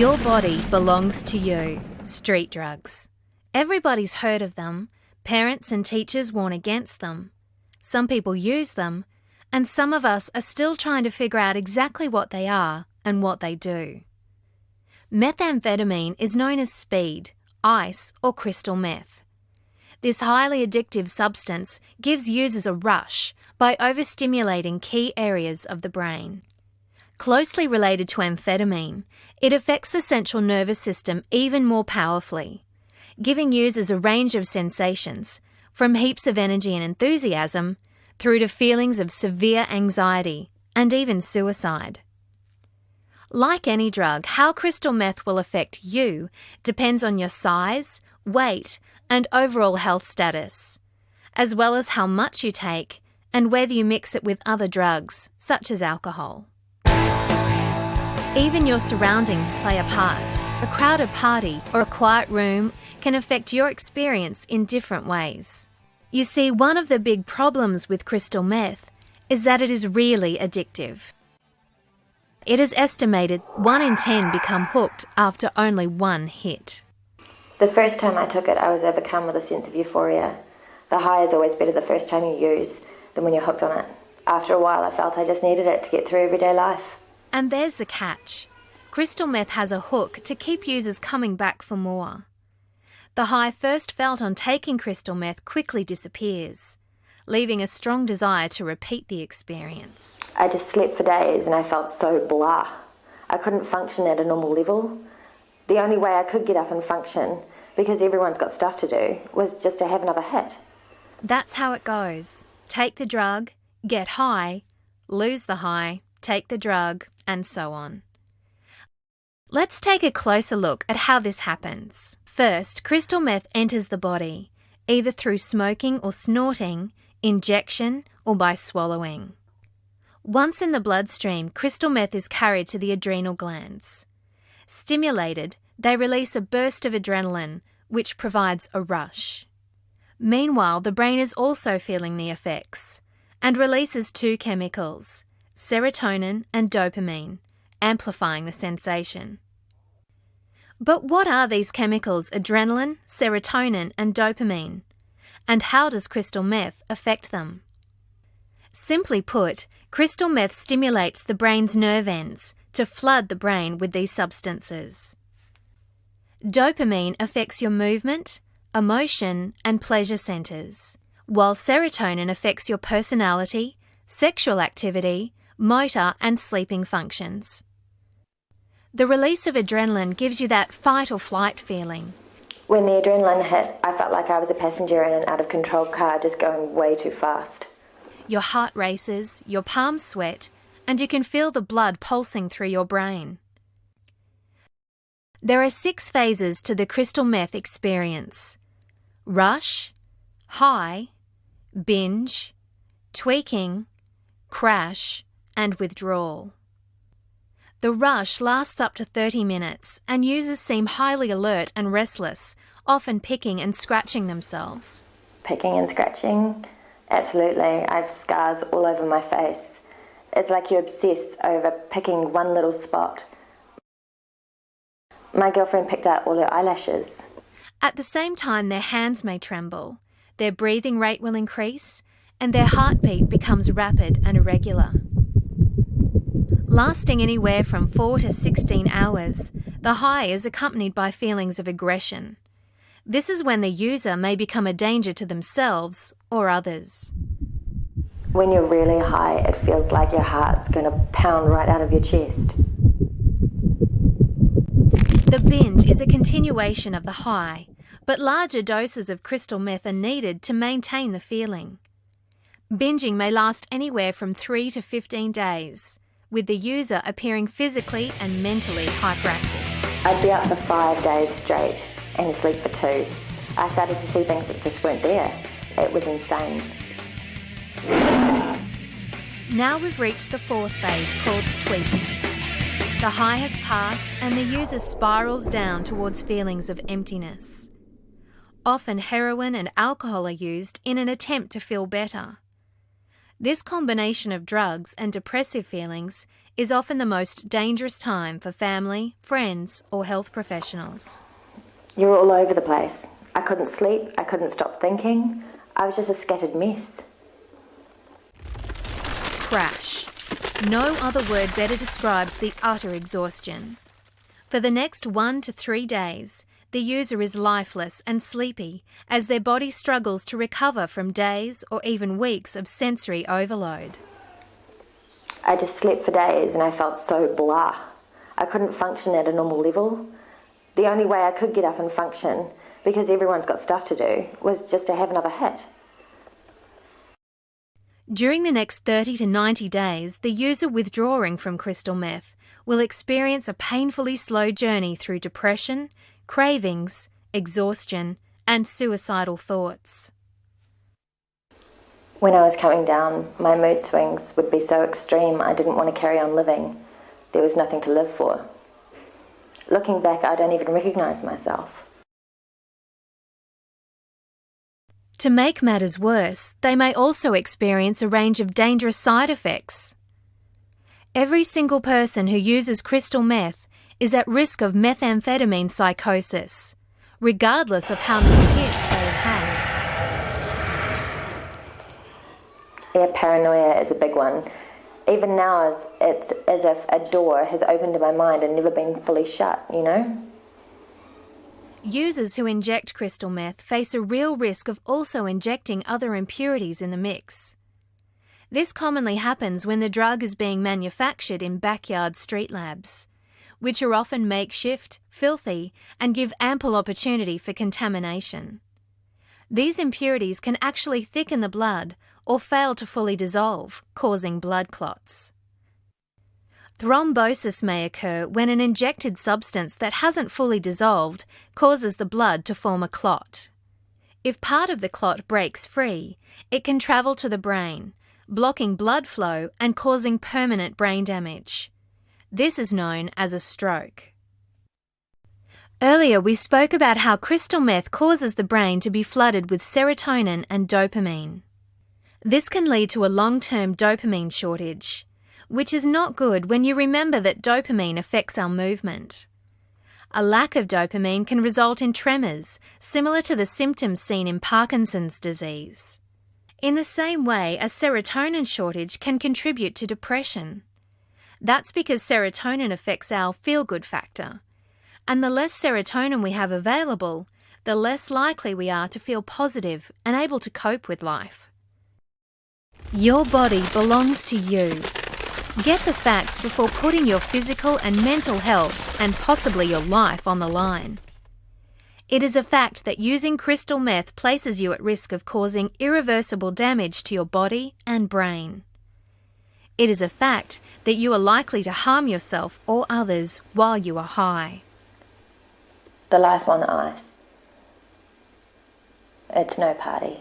Your body belongs to you. Street drugs. Everybody's heard of them. Parents and teachers warn against them. Some people use them, and some of us are still trying to figure out exactly what they are and what they do. Methamphetamine is known as speed, ice, or crystal meth. This highly addictive substance gives users a rush by overstimulating key areas of the brain. Closely related to amphetamine, it affects the central nervous system even more powerfully, giving users a range of sensations, from heaps of energy and enthusiasm through to feelings of severe anxiety and even suicide. Like any drug, how crystal meth will affect you depends on your size, weight, and overall health status, as well as how much you take and whether you mix it with other drugs, such as alcohol. Even your surroundings play a part. A crowded party or a quiet room can affect your experience in different ways. You see, one of the big problems with crystal meth is that it is really addictive. It is estimated 1 in 10 become hooked after only one hit. The first time I took it, I was overcome with a sense of euphoria. The high is always better the first time you use than when you're hooked on it. After a while, I felt I just needed it to get through everyday life. And there's the catch. Crystal meth has a hook to keep users coming back for more. The high first felt on taking crystal meth quickly disappears, leaving a strong desire to repeat the experience. I just slept for days and I felt so blah. I couldn't function at a normal level. The only way I could get up and function, because everyone's got stuff to do, was just to have another hit. That's how it goes. Take the drug, get high, lose the high, take the drug, and so on. Let's take a closer look at how this happens. First, crystal meth enters the body, either through smoking or snorting, injection, or by swallowing. Once in the bloodstream, crystal meth is carried to the adrenal glands. Stimulated, they release a burst of adrenaline, which provides a rush. Meanwhile, the brain is also feeling the effects and releases 2 chemicals, serotonin and dopamine, amplifying the sensation. But what are these chemicals, adrenaline, serotonin and dopamine? And how does crystal meth affect them? Simply put, crystal meth stimulates the brain's nerve ends to flood the brain with these substances. Dopamine affects your movement, emotion and pleasure centres, while serotonin affects your personality, sexual activity, motor and sleeping functions. The release of adrenaline gives you that fight or flight feeling. When the adrenaline hit, I felt like I was a passenger in an out-of-control car just going way too fast. Your heart races, your palms sweat, and you can feel the blood pulsing through your brain. There are 6 phases to the crystal meth experience: rush, high, binge, tweaking, crash, and withdrawal. The rush lasts up to 30 minutes and users seem highly alert and restless, often picking and scratching themselves. Picking and scratching? Absolutely. I have scars all over my face. It's like you obsess over picking one little spot. My girlfriend picked out all her eyelashes. At the same time, their hands may tremble, their breathing rate will increase, and their heartbeat becomes rapid and irregular. Lasting anywhere from 4 to 16 hours, the high is accompanied by feelings of aggression. This is when the user may become a danger to themselves or others. When you're really high, it feels like your heart's going to pound right out of your chest. The binge is a continuation of the high, but larger doses of crystal meth are needed to maintain the feeling. Binging may last anywhere from 3 to 15 days, with the user appearing physically and mentally hyperactive. I'd be up for 5 days straight and sleep for 2. I started to see things that just weren't there. It was insane. Now we've reached the 4th phase called tweaking. The high has passed and the user spirals down towards feelings of emptiness. Often heroin and alcohol are used in an attempt to feel better. This combination of drugs and depressive feelings is often the most dangerous time for family, friends, or health professionals. You were all over the place. I couldn't sleep, I couldn't stop thinking. I was just a scattered mess. Crash. No other word better describes the utter exhaustion. For the next 1 to 3 days, the user is lifeless and sleepy as their body struggles to recover from days or even weeks of sensory overload. I just slept for days and I felt so blah. I couldn't function at a normal level. The only way I could get up and function, because everyone's got stuff to do, was just to have another hit. During the next 30 to 90 days, the user withdrawing from crystal meth will experience a painfully slow journey through depression, cravings, exhaustion, and suicidal thoughts. When I was coming down, my mood swings would be so extreme I didn't want to carry on living. There was nothing to live for. Looking back, I don't even recognise myself. To make matters worse, they may also experience a range of dangerous side effects. Every single person who uses crystal meth is at risk of methamphetamine psychosis, regardless of how many hits they have had. Yeah, paranoia is a big one. Even now, it's as if a door has opened in my mind and never been fully shut, you know? Users who inject crystal meth face a real risk of also injecting other impurities in the mix. This commonly happens when the drug is being manufactured in backyard street labs, which are often makeshift, filthy, and give ample opportunity for contamination. These impurities can actually thicken the blood or fail to fully dissolve, causing blood clots. Thrombosis may occur when an injected substance that hasn't fully dissolved causes the blood to form a clot. If part of the clot breaks free, it can travel to the brain, blocking blood flow and causing permanent brain damage. This is known as a stroke. Earlier, we spoke about how crystal meth causes the brain to be flooded with serotonin and dopamine. This can lead to a long-term dopamine shortage, which is not good when you remember that dopamine affects our movement. A lack of dopamine can result in tremors, similar to the symptoms seen in Parkinson's disease. In the same way, a serotonin shortage can contribute to depression. That's because serotonin affects our feel-good factor, and the less serotonin we have available, the less likely we are to feel positive and able to cope with life. Your body belongs to you. Get the facts before putting your physical and mental health and possibly your life on the line. It is a fact that using crystal meth places you at risk of causing irreversible damage to your body and brain. It is a fact that you are likely to harm yourself or others while you are high. The life on ice. It's no party.